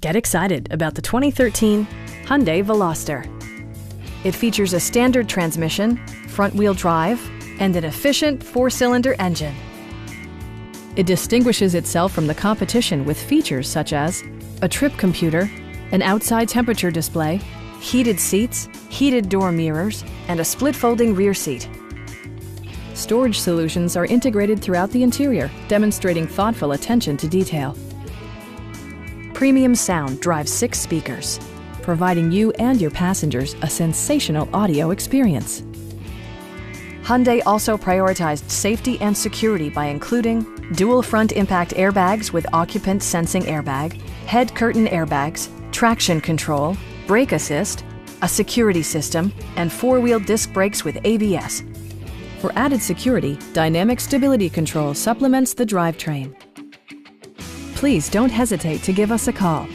Get excited about the 2013 Hyundai Veloster. It features a standard transmission, front-wheel drive, and an efficient 4-cylinder engine. It distinguishes itself from the competition with features such as a trip computer, an outside temperature display, heated seats, heated door mirrors, and a split-folding rear seat. Storage solutions are integrated throughout the interior, demonstrating thoughtful attention to detail. Premium sound drives 6 speakers, providing you and your passengers a sensational audio experience. Hyundai also prioritized safety and security by including dual front impact airbags with occupant sensing airbag, head curtain airbags, traction control, brake assist, a security system, and 4-wheel disc brakes with ABS. For added security, dynamic stability control supplements the drivetrain. Please don't hesitate to give us a call.